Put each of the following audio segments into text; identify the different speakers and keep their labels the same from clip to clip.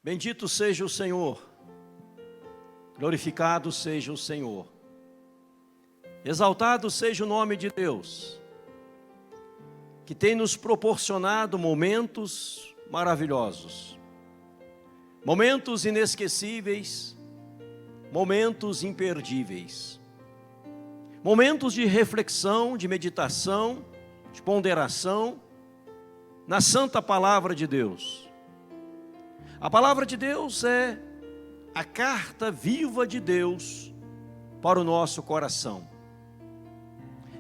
Speaker 1: Bendito seja o Senhor, glorificado seja o Senhor, exaltado seja o nome de Deus, que tem nos proporcionado momentos maravilhosos, momentos inesquecíveis, momentos imperdíveis, momentos de reflexão, de meditação, de ponderação na santa palavra de Deus. A palavra de Deus é a carta viva de Deus para o nosso coração.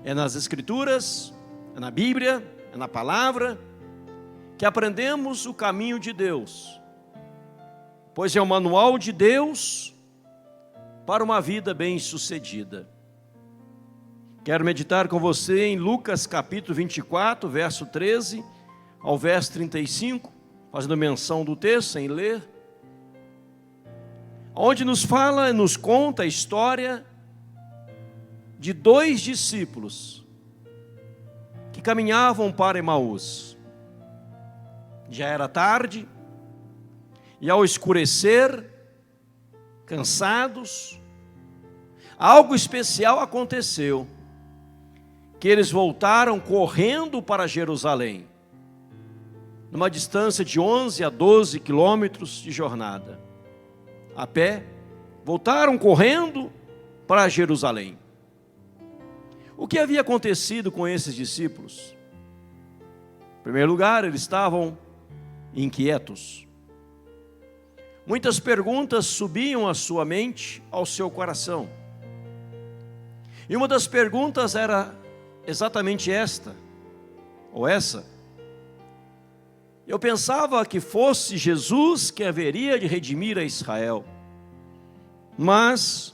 Speaker 1: É nas Escrituras, é na Bíblia, é na palavra que aprendemos o caminho de Deus, pois é o manual de Deus para uma vida bem-sucedida. Quero meditar com você em Lucas capítulo 24, verso 13 ao verso 35, fazendo menção do texto, sem ler, onde nos conta a história de dois discípulos que caminhavam para Emaús. Já era tarde, e ao escurecer, cansados, algo especial aconteceu, que eles voltaram correndo para Jerusalém, numa distância de 11 a 12 quilômetros de jornada, a pé, voltaram correndo para Jerusalém. O que havia acontecido com esses discípulos? Em primeiro lugar, eles estavam inquietos. Muitas perguntas subiam à sua mente, ao seu coração. E uma das perguntas era exatamente esta, ou essa: eu pensava que fosse Jesus que haveria de redimir a Israel, mas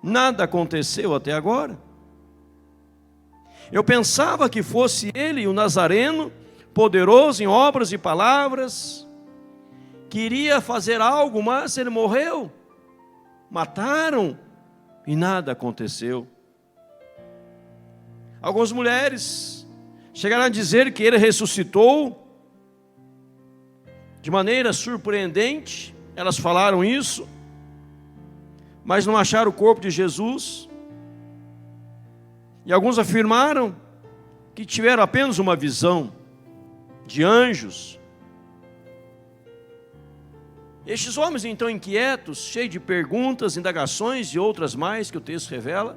Speaker 1: nada aconteceu até agora. Eu pensava que fosse ele, o Nazareno, poderoso em obras e palavras, que iria fazer algo, mas ele morreu, mataram e nada aconteceu. Algumas mulheres chegaram a dizer que ele ressuscitou. De maneira surpreendente, elas falaram isso, mas não acharam o corpo de Jesus. E alguns afirmaram que tiveram apenas uma visão de anjos. Estes homens, então, inquietos, cheios de perguntas, indagações e outras mais que o texto revela,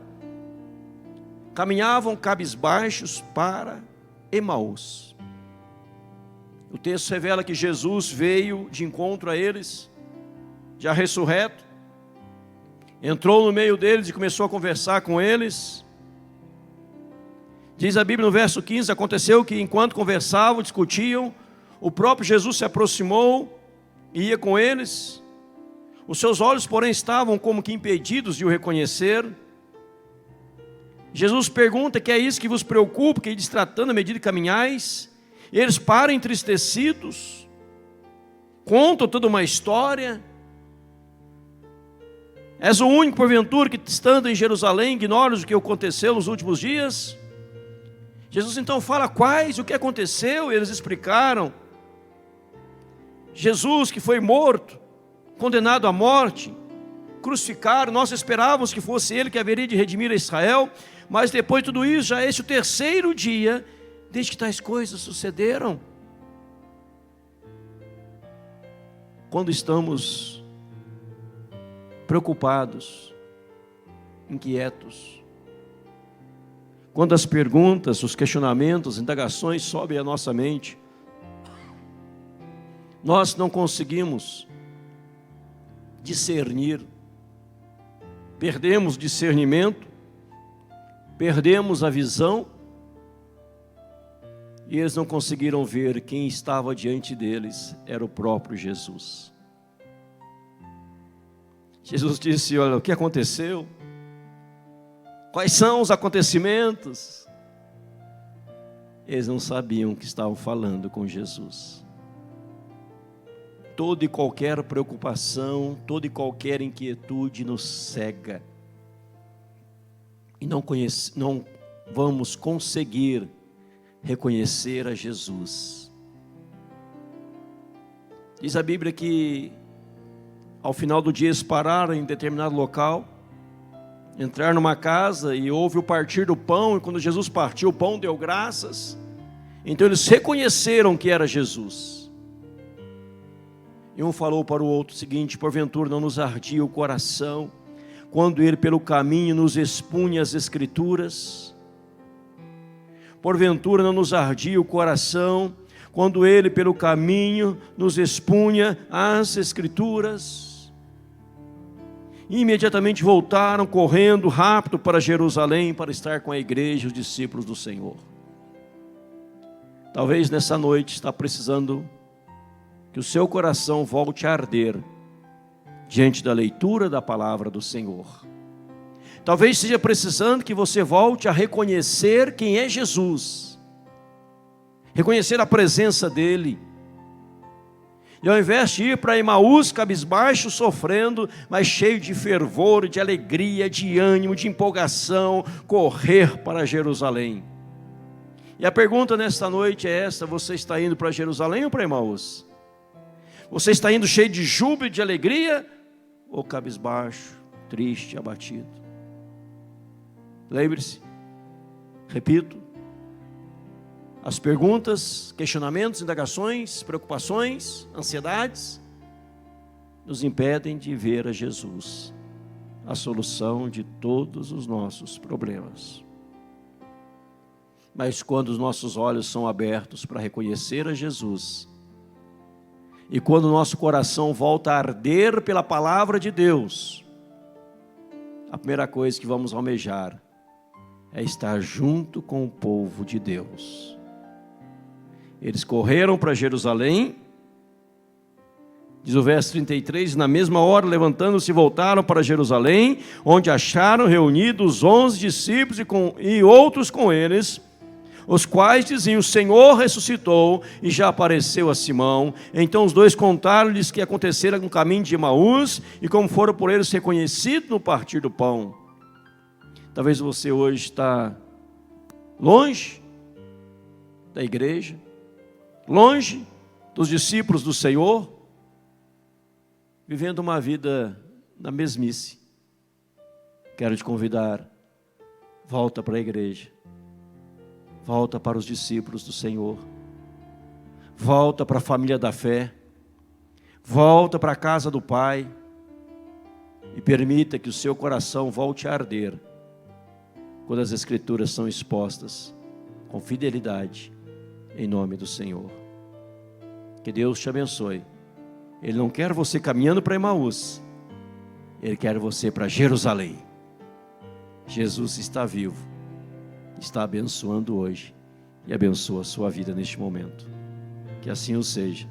Speaker 1: caminhavam cabisbaixos para Emaús. O texto revela que Jesus veio de encontro a eles, já ressurreto, entrou no meio deles e começou a conversar com eles. Diz a Bíblia no verso 15, aconteceu que enquanto conversavam, discutiam, o próprio Jesus se aproximou e ia com eles. Os seus olhos, porém, estavam como que impedidos de o reconhecer. Jesus pergunta: que é isso que vos preocupa, que ides tratando à medida que caminhais? Eles param entristecidos, contam toda uma história. És o único, porventura, que estando em Jerusalém, ignoras o que aconteceu nos últimos dias? Jesus então fala quais, o que aconteceu, eles explicaram. Jesus que foi morto, condenado à morte, crucificado, nós esperávamos que fosse ele que haveria de redimir a Israel, mas depois de tudo isso, já é esse o terceiro dia desde que tais coisas sucederam. Quando estamos preocupados, inquietos, quando as perguntas, os questionamentos, as indagações sobem à nossa mente, nós não conseguimos discernir, perdemos discernimento, perdemos a visão, e eles não conseguiram ver quem estava diante deles, era o próprio Jesus. Jesus disse: olha, o que aconteceu? Quais são os acontecimentos? Eles não sabiam que estavam falando com Jesus. Toda e qualquer preocupação, toda e qualquer inquietude nos cega. E não vamos conseguir reconhecer a Jesus. Diz a Bíblia que ao final do dia eles pararam em determinado local, entraram numa casa e houve o partir do pão, e quando Jesus partiu o pão, deu graças. Então eles reconheceram que era Jesus. E um falou para o outro o seguinte: porventura não nos ardia o coração quando ele pelo caminho nos expunha as Escrituras? Porventura não nos ardia o coração quando ele pelo caminho nos expunha as Escrituras? E imediatamente voltaram correndo rápido para Jerusalém para estar com a igreja, os discípulos do Senhor. Talvez nessa noite está precisando que o seu coração volte a arder diante da leitura da palavra do Senhor. Talvez esteja precisando que você volte a reconhecer quem é Jesus, reconhecer a presença dEle, e ao invés de ir para Emaús cabisbaixo, sofrendo, mas cheio de fervor, de alegria, de ânimo, de empolgação, correr para Jerusalém. E a pergunta nesta noite é esta: você está indo para Jerusalém ou para Emaús? Você está indo cheio de júbilo e de alegria, ou cabisbaixo, triste, abatido? Lembre-se, repito, as perguntas, questionamentos, indagações, preocupações, ansiedades nos impedem de ver a Jesus, a solução de todos os nossos problemas. Mas quando os nossos olhos são abertos para reconhecer a Jesus, e quando o nosso coração volta a arder pela palavra de Deus, a primeira coisa que vamos almejar é estar junto com o povo de Deus. Eles correram para Jerusalém, diz o verso 33, na mesma hora levantando-se voltaram para Jerusalém, onde acharam reunidos 11 discípulos e outros com eles, os quais diziam: o Senhor ressuscitou e já apareceu a Simão. Então os dois contaram-lhes que acontecera no caminho de Emaús e como foram por eles reconhecidos no partir do pão. Talvez você hoje está longe da igreja, longe dos discípulos do Senhor, vivendo uma vida na mesmice. Quero te convidar, volta para a igreja, volta para os discípulos do Senhor, volta para a família da fé, volta para a casa do Pai e permita que o seu coração volte a arder quando as Escrituras são expostas com fidelidade em nome do Senhor. Que Deus te abençoe. Ele não quer você caminhando para Emaús, Ele quer você para Jerusalém. Jesus está vivo, está abençoando hoje e abençoa a sua vida neste momento. Que assim o seja,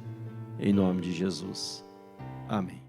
Speaker 1: em nome de Jesus. Amém.